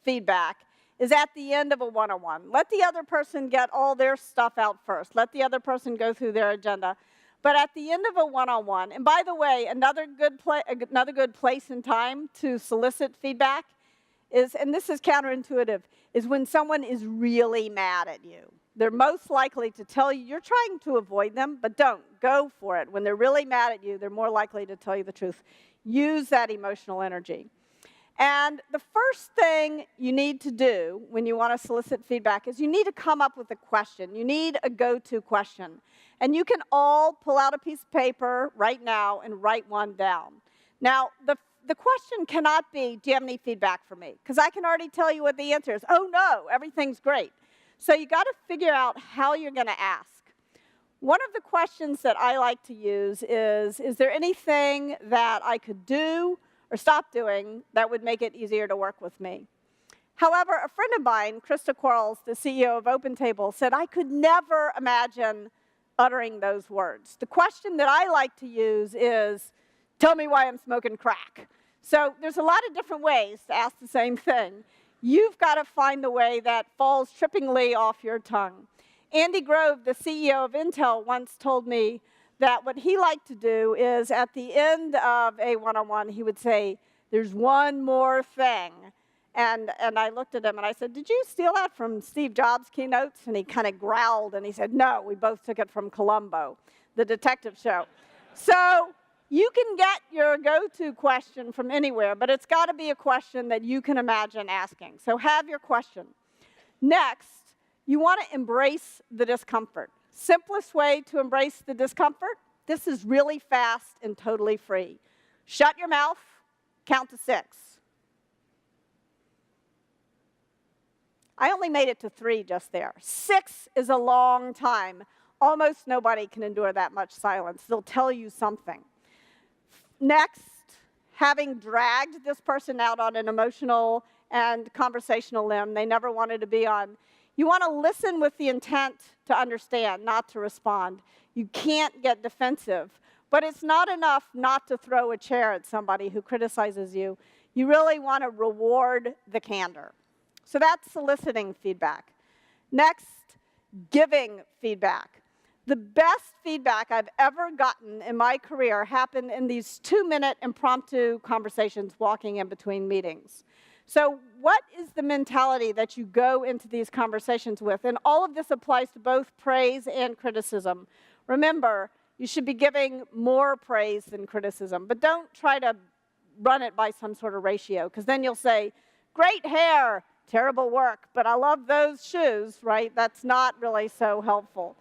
feedback is at the end of a one-on-one. Let the other person get all their stuff out first. Let the other person go through their agenda. But at the end of a one-on-one, and by the way, another good place and time to solicit feedback is, and this is counterintuitive, is when someone is really mad at you. They're most likely to tell you, you're trying to avoid them, but don't. Go for it. When they're really mad at you, they're more likely to tell you the truth. Use that emotional energy. And the first thing you need to do when you want to solicit feedback is you need to come up with a question. You need a go-to question. And you can all pull out a piece of paper right now and write one down. Now, the question cannot be, do you have any feedback for me? Because I can already tell you what the answer is. Oh, no, everything's great. So you got to figure out how you're going to ask. One of the questions that I like to use is there anything that I could do or stop doing that would make it easier to work with me? However, a friend of mine, Krista Quarles, the CEO of OpenTable, said I could never imagine uttering those words. The question that I like to use is, tell me why I'm smoking crack. So there's a lot of different ways to ask the same thing. You've got to find the way that falls trippingly off your tongue. Andy Grove, the CEO of Intel, once told me that what he liked to do is at the end of a one-on-one, he would say, there's one more thing. And I looked at him and I said, did you steal that from Steve Jobs' keynotes? And he kind of growled and he said, no, we both took it from Columbo, the detective show. So you can get your go-to question from anywhere, but it's got to be a question that you can imagine asking. So have your question. Next, you want to embrace the discomfort. Simplest way to embrace the discomfort, this is really fast and totally free. Shut your mouth, count to 6. I only made it to 3 just there. 6 is a long time. Almost nobody can endure that much silence. They'll tell you something. Next, having dragged this person out on an emotional and conversational limb they never wanted to be on, you want to listen with the intent to understand, not to respond. You can't get defensive. But it's not enough not to throw a chair at somebody who criticizes you. You really want to reward the candor. So that's soliciting feedback. Next, giving feedback. The best feedback I've ever gotten in my career happened in these 2-minute impromptu conversations walking in between meetings. So what is the mentality that you go into these conversations with? And all of this applies to both praise and criticism. Remember, you should be giving more praise than criticism. But don't try to run it by some sort of ratio, because then you'll say, great hair, terrible work, but I love those shoes, right? That's not really so helpful.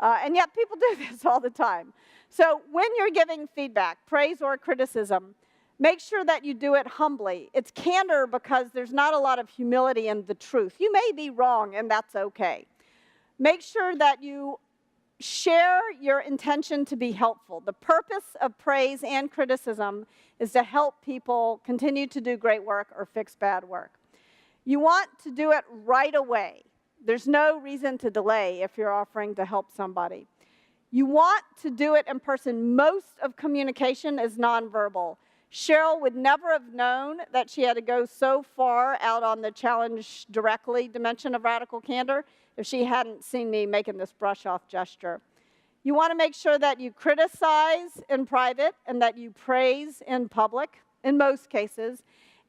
And yet people do this all the time. So when you're giving feedback, praise or criticism, make sure that you do it humbly. It's candor because there's not a lot of humility in the truth. You may be wrong, and that's okay. Make sure that you share your intention to be helpful. The purpose of praise and criticism is to help people continue to do great work or fix bad work. You want to do it right away. There's no reason to delay if you're offering to help somebody. You want to do it in person. Most of communication is nonverbal. Cheryl would never have known that she had to go so far out on the challenge directly dimension of radical candor if she hadn't seen me making this brush-off gesture. You want to make sure that you criticize in private and that you praise in public, in most cases.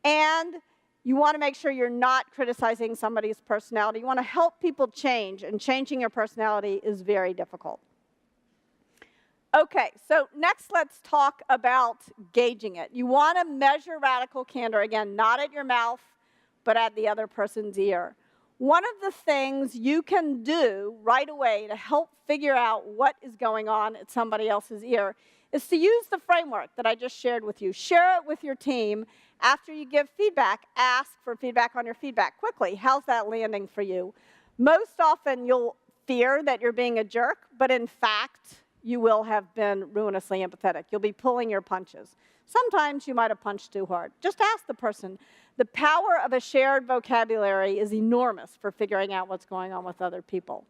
And you want to make sure you're not criticizing somebody's personality. You want to help people change, and changing your personality is very difficult. Okay, so next let's talk about gauging it. You want to measure radical candor, again, not at your mouth, but at the other person's ear. One of the things you can do right away to help figure out what is going on at somebody else's ear is to use the framework that I just shared with you. Share it with your team. After you give feedback, ask for feedback on your feedback quickly. How's that landing for you? Most often you'll fear that you're being a jerk, but in fact, you will have been ruinously empathetic. You'll be pulling your punches. Sometimes you might have punched too hard. Just ask the person. The power of a shared vocabulary is enormous for figuring out what's going on with other people.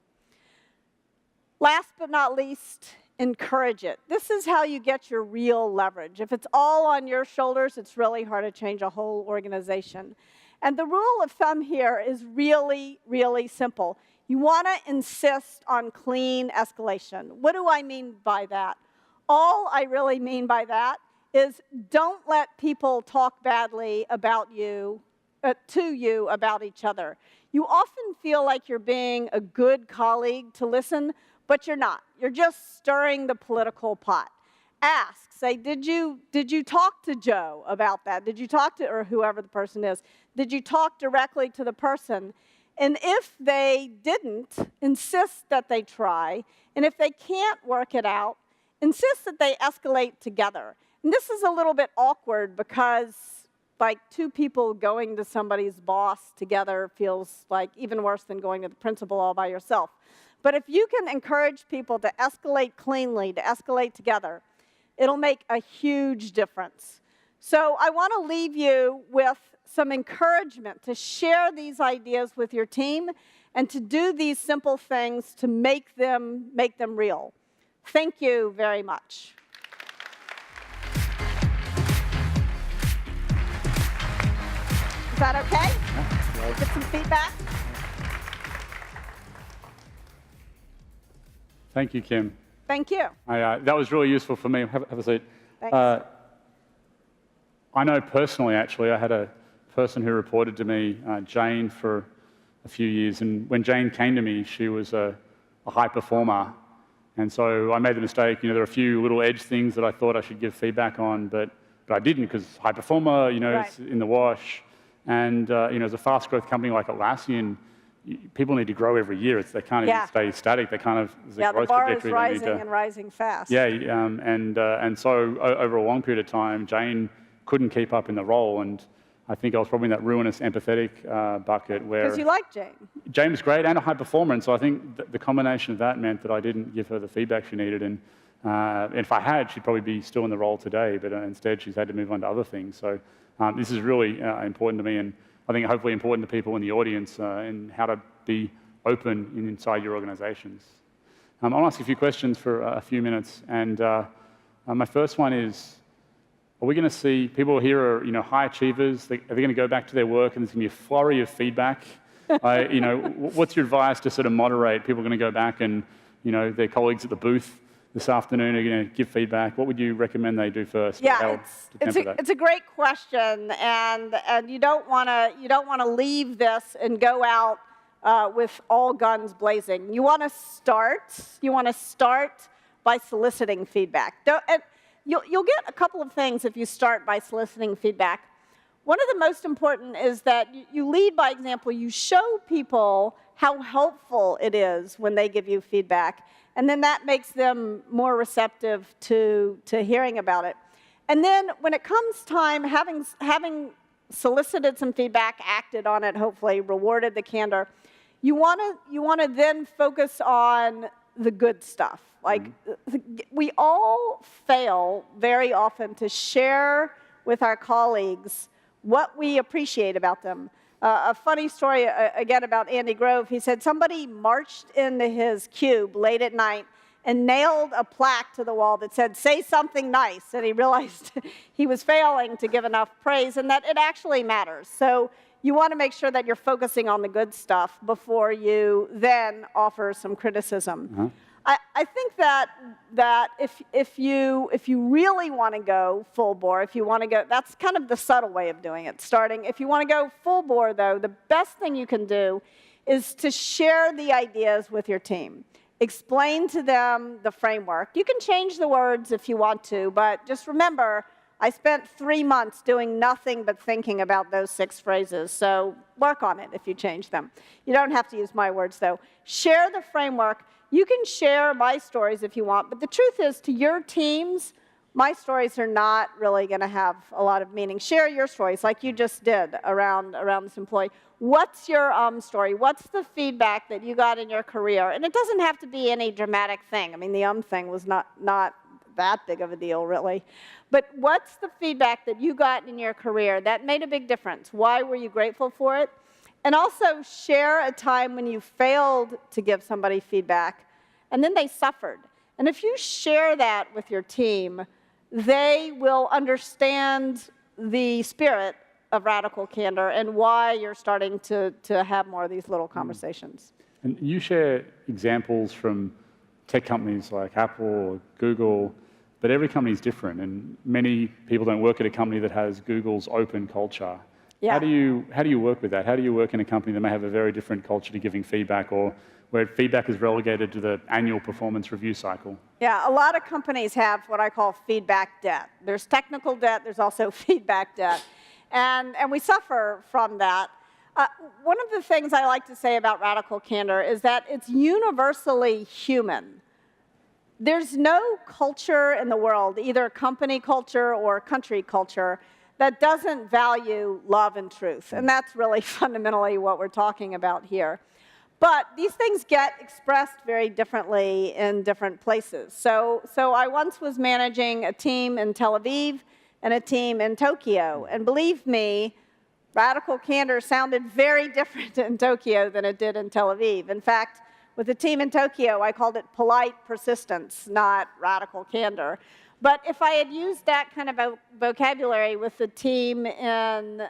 Last but not least, encourage it. This is how you get your real leverage. If it's all on your shoulders, it's really hard to change a whole organization. And the rule of thumb here is really, really simple. You want to insist on clean escalation. What do I mean by that? All I really mean by that is don't let people talk badly about you, to you about each other. You often feel like you're being a good colleague to listen, but you're not. You're just stirring the political pot. Ask, say, did you talk to Joe about that? Did you talk to, or whoever the person is, did you talk directly to the person? And if they didn't, insist that they try. And if they can't work it out, insist that they escalate together. And this is a little bit awkward because like two people going to somebody's boss together feels like even worse than going to the principal all by yourself. But if you can encourage people to escalate cleanly, to escalate together, it'll make a huge difference. So I want to leave you with some encouragement to share these ideas with your team and to do these simple things to make them real. Thank you very much. Is that okay? Yeah, get some feedback? Thank you, Kim. Thank you. That was really useful for me. Have a seat. Thanks. I know personally, actually, I had a person who reported to me, Jane, for a few years. And when Jane came to me, she was a high performer. And so I made the mistake, there are a few little edge things that I thought I should give feedback on, but I didn't because high performer, right. It's in the wash. And, as a fast growth company like Atlassian, people need to grow every year. They can't even stay static. They kind of, there's a growth the bar trajectory. is rising and rising fast. Yeah, and so over a long period of time, Jane couldn't keep up in the role, and I think I was probably in that ruinous empathetic bucket where... Because you like Jane. Jane was great and a high performer, and so I think the combination of that meant that I didn't give her the feedback she needed, and if I had, she'd probably be still in the role today, but instead she's had to move on to other things. So this is really important to me, and I think hopefully important to people in the audience in how to be open inside your organizations. I'll ask you a few questions for a few minutes, and my first one is, are we going to see people here are high achievers? Are they going to go back to their work and there's going to be a flurry of feedback? What's your advice to sort of moderate? People are going to go back and their colleagues at the booth this afternoon are going to give feedback. What would you recommend they do first? Yeah, it's a great question, and you don't want to leave this and go out with all guns blazing. You want to start by soliciting feedback. And you'll get a couple of things if you start by soliciting feedback. One of the most important is that you lead by example. You show people how helpful it is when they give you feedback, and then that makes them more receptive to hearing about it. And then when it comes time, having solicited some feedback, acted on it, hopefully rewarded the candor, you want to then focus on the good stuff. Like, we all fail very often to share with our colleagues what we appreciate about them. A funny story, again, about Andy Grove. He said somebody marched into his cube late at night and nailed a plaque to the wall that said, "Say something nice." And he realized he was failing to give enough praise and that it actually matters. So you want to make sure that you're focusing on the good stuff before you then offer some criticism. I think that if you really want to go full bore, if you want to go, that's kind of the subtle way of doing it, starting. If you want to go full bore, though, the best thing you can do is to share the ideas with your team. Explain to them the framework. You can change the words if you want to, but just remember, I spent 3 months doing nothing but thinking about those 6 phrases, so work on it if you change them. You don't have to use my words, though. Share the framework. You can share my stories if you want, but the truth is, to your teams, my stories are not really going to have a lot of meaning. Share your stories, like you just did around this employee. What's your story? What's the feedback that you got in your career? And it doesn't have to be any dramatic thing. I mean, the thing was not that big of a deal, really. But what's the feedback that you got in your career that made a big difference? Why were you grateful for it? And also share a time when you failed to give somebody feedback, and then they suffered. And if you share that with your team, they will understand the spirit of Radical Candor and why you're starting to have more of these little conversations. And you share examples from tech companies like Apple or Google, but every company is different, and many people don't work at a company that has Google's open culture. Yeah. How do you work with that? How do you work in a company that may have a very different culture to giving feedback, or where feedback is relegated to the annual performance review cycle? Yeah, a lot of companies have what I call feedback debt. There's technical debt, there's also feedback debt. And we suffer from that. One of the things I like to say about Radical Candor is that it's universally human. There's no culture in the world, either company culture or country culture, that doesn't value love and truth. And that's really fundamentally what we're talking about here. But these things get expressed very differently in different places. So I once was managing a team in Tel Aviv and a team in Tokyo. And believe me, Radical Candor sounded very different in Tokyo than it did in Tel Aviv. In fact, with the team in Tokyo, I called it polite persistence, not radical candor. But if I had used that kind of vocabulary with the team in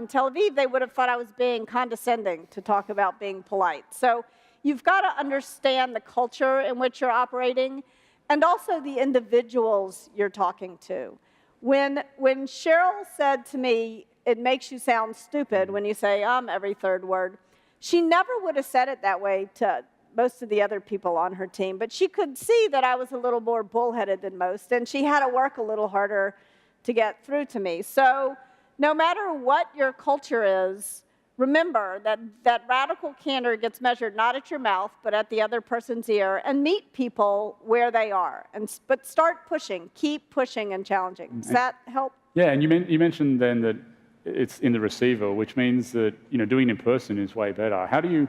Tel Aviv, they would have thought I was being condescending to talk about being polite. So you've got to understand the culture in which you're operating and also the individuals you're talking to. When Cheryl said to me, "It makes you sound stupid when you say every third word," she never would have said it that way to most of the other people on her team, but she could see that I was a little more bullheaded than most, and she had to work a little harder to get through to me. So no matter what your culture is, remember that Radical Candor gets measured not at your mouth, but at the other person's ear, and meet people where they are. But start pushing, keep pushing and challenging. Does that help? Yeah, and you mentioned then that it's in the receiver, which means that doing it in person is way better. How do you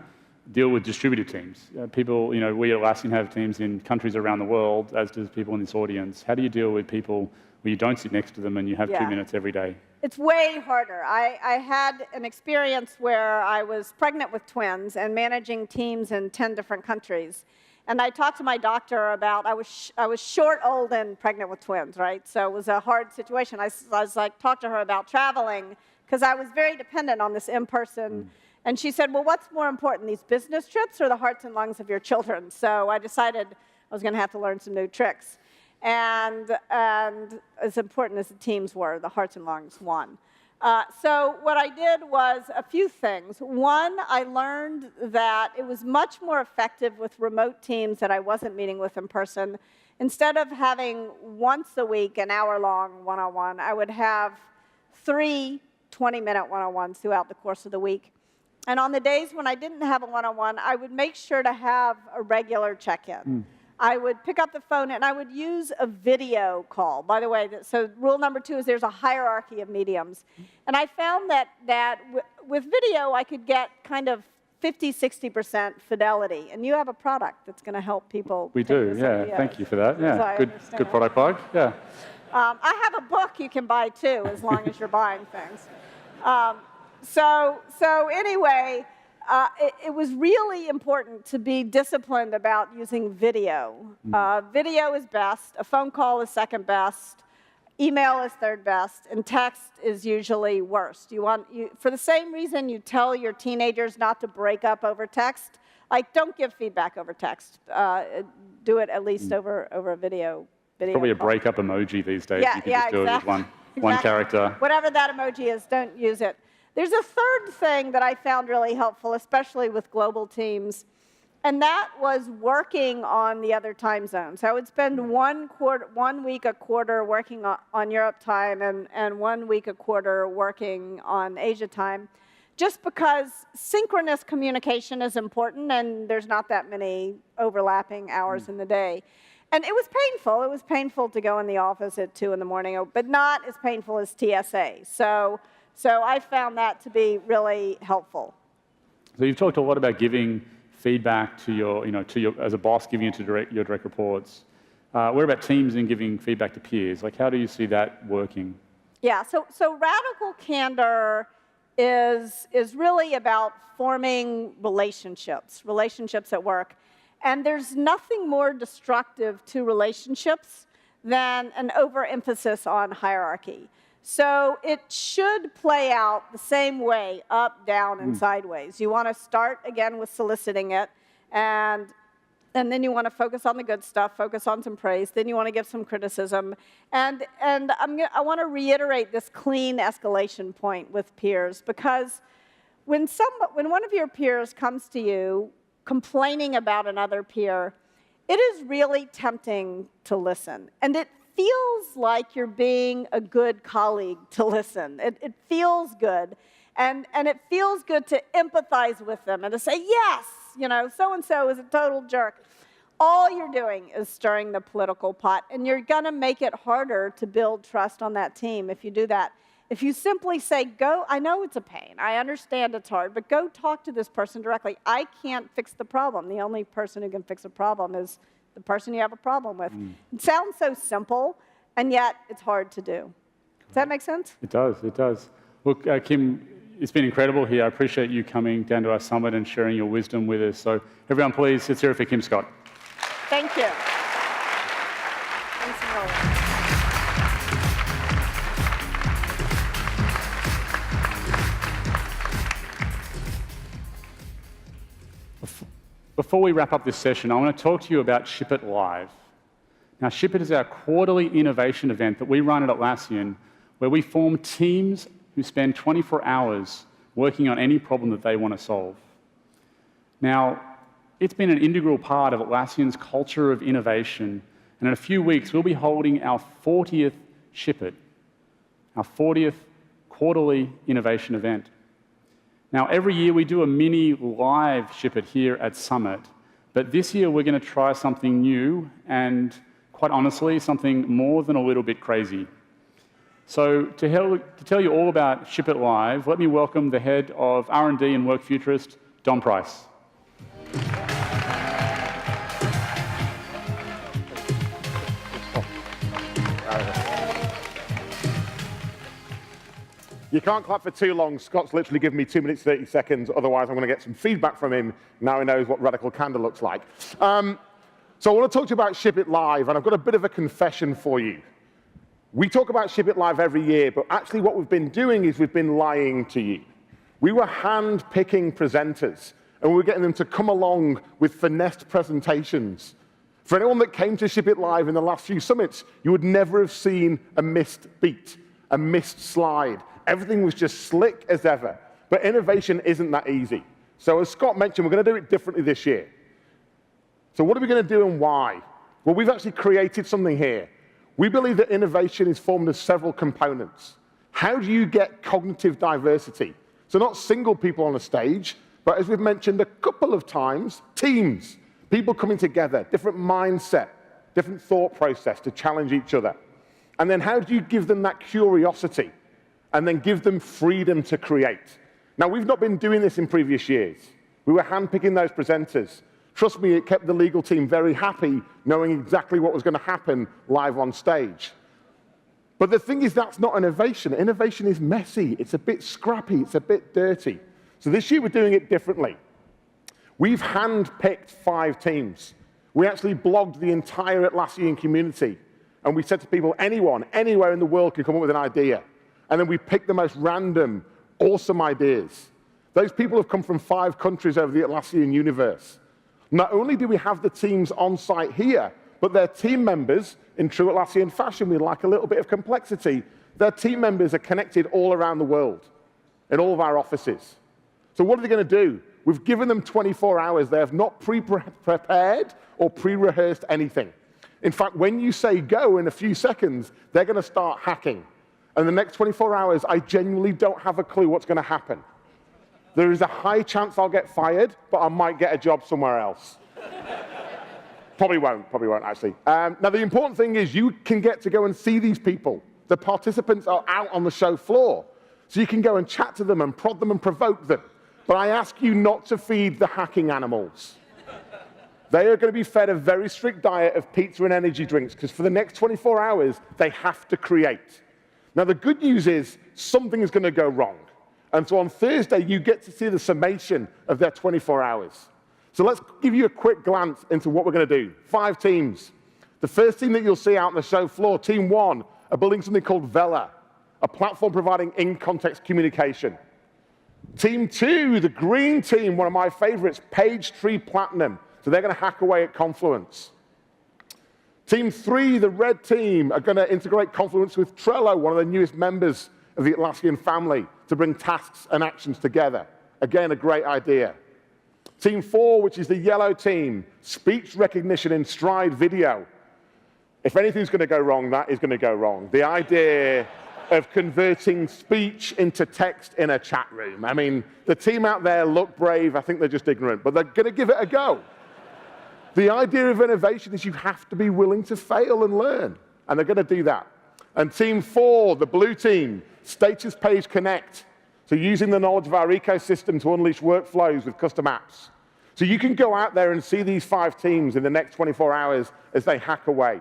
deal with distributed teams? People, we at Atlassian have teams in countries around the world, as does people in this audience. How do you deal with people where you don't sit next to them and you have 2 minutes every day? It's way harder. I had an experience where I was pregnant with twins and managing teams in 10 different countries. And I talked to my doctor about, I was short, old, and pregnant with twins, right? So it was a hard situation. I was like, talked to her about traveling, because I was very dependent on this in-person. And she said, well, what's more important, these business trips or the hearts and lungs of your children? So I decided I was going to have to learn some new tricks. And as important as the teams were, the hearts and lungs won. So what I did was a few things. One, I learned that it was much more effective with remote teams that I wasn't meeting with in person Instead of having once a week an hour-long one-on-one, I would have 3 20-minute one-on-ones throughout the course of the week. And on the days when I didn't have a one-on-one, I would make sure to have a regular check-in. I would pick up the phone and I would use a video call. By the way, so rule number 2 is there's a hierarchy of mediums. And I found that with video, I could get kind of 50–60% fidelity. And you have a product that's going to help people. We do, yeah. Videos. Thank you for that. Yeah, So good product plug. Yeah. I have a book you can buy too, as long as you're buying things. So anyway, it was really important to be disciplined about using video. Video is best. A phone call is second best. Email is third best, and text is usually worst. For the same reason you tell your teenagers not to break up over text, like don't give feedback over text. Do it at least over a video Probably a call. breakup emoji these days. Yeah, you can just do exactly. it with one character. Whatever that emoji is, don't use it. There's a third thing that I found really helpful, especially with global teams, and that was working on the other time zones. I would spend 1 week a quarter working on Europe time and 1 week a quarter working on Asia time, just because synchronous communication is important and there's not that many overlapping hours in the day. And it was painful. It was painful to go in the office at 2 in the morning, but not as painful as TSA. So I found that to be really helpful. So you've talked a lot about giving feedback to your, as a boss, giving it to your direct reports. What about teams and giving feedback to peers? Like, how do you see that working? Yeah, so Radical Candor is really about forming relationships at work. And there's nothing more destructive to relationships than an overemphasis on hierarchy. So it should play out the same way, up, down, and sideways. You want to start, again, with soliciting it, and then you want to focus on the good stuff, focus on some praise, then you want to give some criticism. And I want to reiterate this clean escalation point with peers, because when one of your peers comes to you complaining about another peer, it is really tempting to listen. And it feels like you're being a good colleague to listen. It feels good. And it feels good to empathize with them and to say, yes, so-and-so is a total jerk. All you're doing is stirring the political pot, and you're going to make it harder to build trust on that team if you do that. If you simply say, I know it's a pain, I understand it's hard, but go talk to this person directly. I can't fix the problem. The only person who can fix a problem is the person you have a problem with. It sounds so simple, and yet it's hard to do. Does that make sense? It does, it does. Look, Kim, it's been incredible here. I appreciate you coming down to our summit and sharing your wisdom with us. So everyone, please, let's hear it for Kim Scott. Thank you. Thanks a lot. Before we wrap up this session, I want to talk to you about Ship It Live. Now, Ship It is our quarterly innovation event that we run at Atlassian, where we form teams who spend 24 hours working on any problem that they want to solve. Now, it's been an integral part of Atlassian's culture of innovation, and in a few weeks, we'll be holding our 40th Ship It, our 40th quarterly innovation event. Now, every year we do a mini live Ship It here at Summit, but this year we're going to try something new and, quite honestly, something more than a little bit crazy. So to tell you all about Ship It Live, let me welcome the head of R&D and Work Futurist, Don Price. You can't clap for too long. Scott's literally given me 2 minutes, 30 seconds. Otherwise, I'm going to get some feedback from him. Now he knows what Radical Candor looks like. So I want to talk to you about Ship It Live, and I've got a bit of a confession for you. We talk about Ship It Live every year, but actually what we've been doing is we've been lying to you. We were hand-picking presenters, and we were getting them to come along with finessed presentations. For anyone that came to Ship It Live in the last few summits, you would never have seen a missed beat, a missed slide. Everything was just slick as ever. But innovation isn't that easy. So as Scott mentioned, we're going to do it differently this year. So what are we going to do and why? Well, we've actually created something here. We believe that innovation is formed of several components. How do you get cognitive diversity? So not single people on a stage, but as we've mentioned a couple of times, teams, people coming together, different mindset, different thought process to challenge each other. And then how do you give them that curiosity and then give them freedom to create? Now, we've not been doing this in previous years. We were handpicking those presenters. Trust me, it kept the legal team very happy knowing exactly what was going to happen live on stage. But the thing is, that's not innovation. Innovation is messy. It's a bit scrappy. It's a bit dirty. So this year, we're doing it differently. We've handpicked 5 teams. We actually blogged the entire Atlassian community. And we said to people, anyone, anywhere in the world can come up with an idea. And then we picked the most random, awesome ideas. Those people have come from 5 countries over the Atlassian universe. Not only do we have the teams on site here, but their team members, in true Atlassian fashion, we like a little bit of complexity, their team members are connected all around the world, in all of our offices. So what are they going to do? We've given them 24 hours. They have not pre-prepared or pre-rehearsed anything. In fact, when you say go in a few seconds, they're going to start hacking. And the next 24 hours, I genuinely don't have a clue what's going to happen. There is a high chance I'll get fired, but I might get a job somewhere else. Probably won't, actually. Now, the important thing is you can get to go and see these people. The participants are out on the show floor. So you can go and chat to them and prod them and provoke them. But I ask you not to feed the hacking animals. They are going to be fed a very strict diet of pizza and energy drinks, because for the next 24 hours, they have to create. Now, the good news is something is going to go wrong. And so on Thursday, you get to see the summation of their 24 hours. So let's give you a quick glance into what we're going to do. 5 teams. The first team that you'll see out on the show floor, Team 1, are building something called Vela, a platform providing in-context communication. Team 2, the green team, one of my favorites, PageTree Platinum. So they're going to hack away at Confluence. Team 3, the red team, are going to integrate Confluence with Trello, one of the newest members of the Atlassian family, to bring tasks and actions together. Again, a great idea. Team 4, which is the yellow team, speech recognition in Stride video. If anything's going to go wrong, that is going to go wrong. The idea of converting speech into text in a chat room. I mean, the team out there look brave. I think they're just ignorant, but they're going to give it a go. The idea of innovation is you have to be willing to fail and learn, and they're going to do that. And Team 4, the blue team, Status Page Connect. So using the knowledge of our ecosystem to unleash workflows with custom apps. So you can go out there and see these 5 teams in the next 24 hours as they hack away.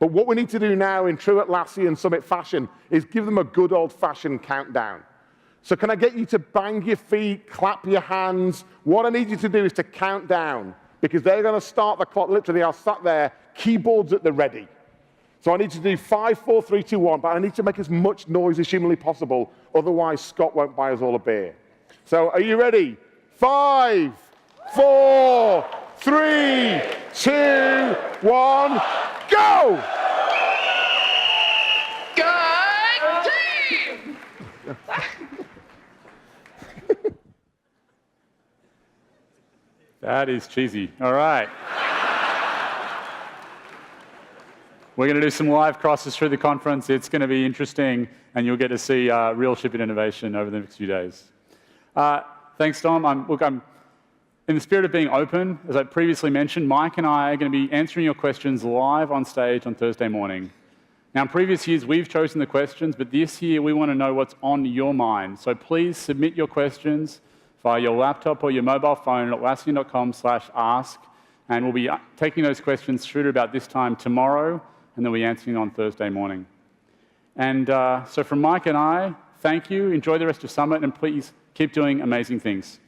But what we need to do now in true Atlassian Summit fashion is give them a good old-fashioned countdown. So can I get you to bang your feet, clap your hands? What I need you to do is to count down, because they're going to start the clock. Literally, I'll sat there, keyboards at the ready. So I need to do 5, 4, 3, 2, 1, but I need to make as much noise as humanly possible. Otherwise, Scott won't buy us all a beer. So are you ready? 5, 4, 3, 2, 1, go! Good team! That is cheesy. All right. We're going to do some live crosses through the conference. It's going to be interesting, and you'll get to see real shipping innovation over the next few days. Thanks, Dom. Look, in the spirit of being open, as I previously mentioned, Mike and I are going to be answering your questions live on stage on Thursday morning. Now, in previous years, we've chosen the questions, but this year, we want to know what's on your mind. So please submit your questions via your laptop or your mobile phone at atlassian.com/ask, and we'll be taking those questions through to about this time tomorrow, and then we'll be answering on Thursday morning. And so from Mike and I, thank you, enjoy the rest of Summit, and please keep doing amazing things.